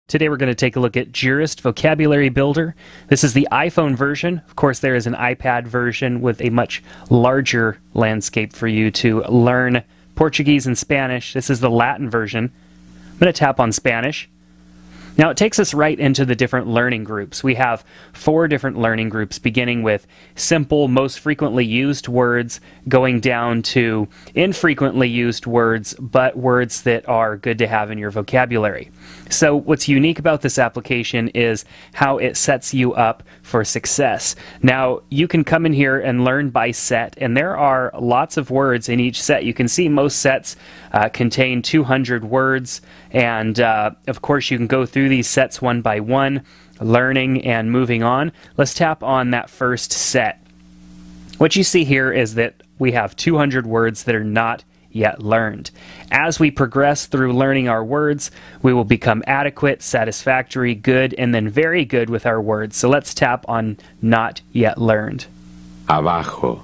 Today we're going to take a look at Jourist Vocabulary Builder. This is the iPhone version. Of course, there is an iPad version with a much larger landscape for you to learn Portuguese and Spanish. This is the Latin version. I'm going to tap on Spanish. Now it takes us right into the different learning groups. We have 4 different learning groups, beginning with simple, most frequently used words, going down to infrequently used words, but words that are good to have in your vocabulary. So what's unique about this application is how it sets you up for success. Now you can come in here and learn by set, and there are lots of words in each set. You can see most sets contain 200 words, and of course you can go through these sets one by one, learning and moving on. Let's tap on that first set. What you see here is that we have 200 words that are not yet learned. As we progress through learning our words, we will become adequate, satisfactory, good, and then very good with our words. So let's tap on not yet learned. Abajo.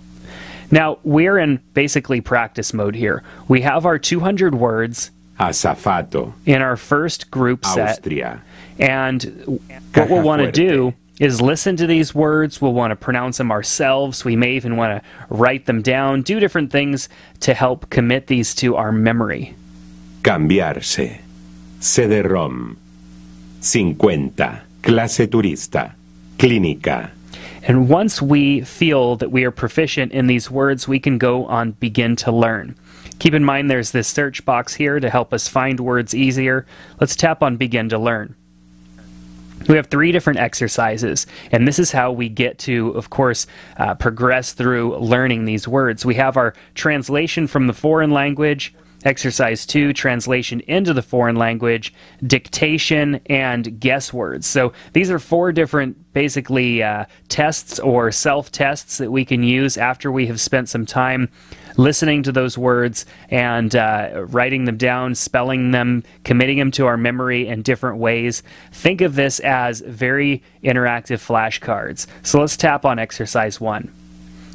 Now we're in basically practice mode here. We have our 200 words Azafato. in our first group set. Austria. And what we'll want to do is listen to these words. We'll want to pronounce them ourselves. We may even want to write them down, do different things to help commit these to our memory. Cambiarse. CD-ROM. 50. Clase turista. Clínica. And once we feel that we are proficient in these words, we can go on begin to learn. Keep in mind there's this search box here to help us find words easier. Let's tap on begin to learn. We have 3 different exercises, and this is how we get to, of course, progress through learning these words. We have our translation from the foreign language, exercise 2, translation into the foreign language, dictation, and guess words. So these are 4 different, basically, tests or self-tests that we can use after we have spent some time listening to those words and writing them down, spelling them, committing them to our memory in different ways. Think of this as very interactive flashcards. So let's tap on exercise 1.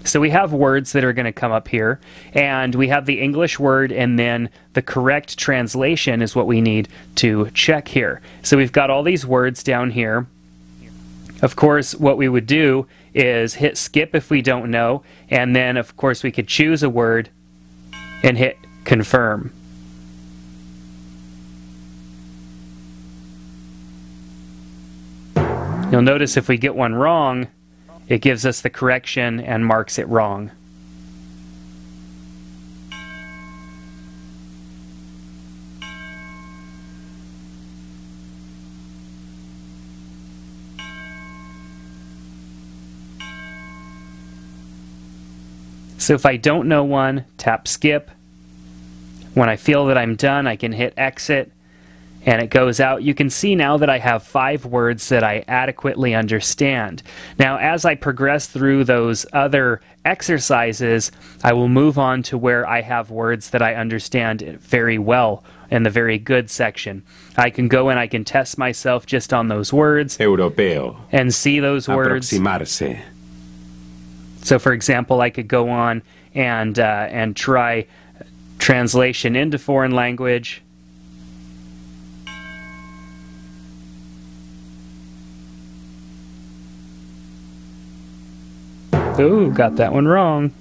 So we have words that are going to come up here, and we have the English word, and then the correct translation is what we need to check here. So we've got all these words down here. Of course, what we would do is hit skip if we don't know, and then of course we could choose a word and hit confirm. You'll notice if we get one wrong, it gives us the correction and marks it wrong. So if I don't know one, tap skip. When I feel that I'm done, I can hit exit, and it goes out. You can see now that I have 5 words that I adequately understand. Now, as I progress through those other exercises, I will move on to where I have words that I understand very well in the very good section. I can go and I can test myself just on those words. Europeo. And see those words. Aproximarse. So, for example, I could go on and try translation into foreign language. Ooh, got that one wrong.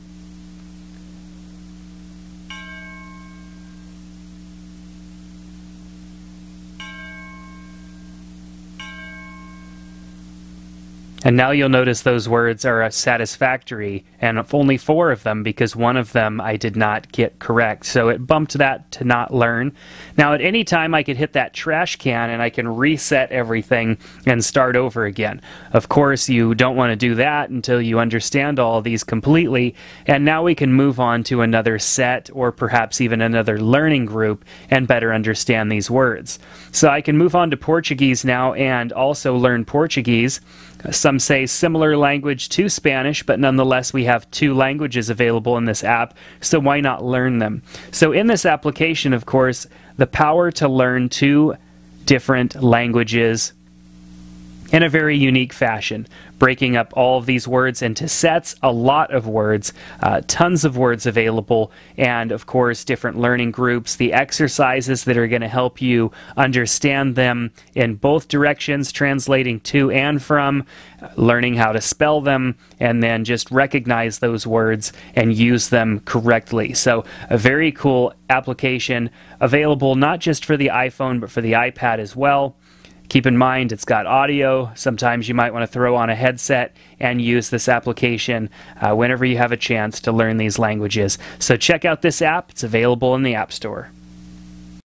And now you'll notice those words are satisfactory, and only 4 of them because one of them I did not get correct. So it bumped that to not learn. Now at any time I could hit that trash can and I can reset everything and start over again. Of course you don't want to do that until you understand all of these completely, and now we can move on to another set or perhaps even another learning group and better understand these words. So I can move on to Portuguese now and also learn Portuguese. Some say similar language to Spanish, but nonetheless we have 2 languages available in this app, so why not learn them? So in this application, of course, the power to learn 2 different languages in a very unique fashion, breaking up all of these words into sets, a lot of words, tons of words available, and of course different learning groups, the exercises that are going to help you understand them in both directions, translating to and from, learning how to spell them, and then just recognize those words and use them correctly. So a very cool application available not just for the iPhone but for the iPad as well. Keep in mind it's got audio. Sometimes you might want to throw on a headset and use this application whenever you have a chance to learn these languages. So check out this app. It's available in the App Store.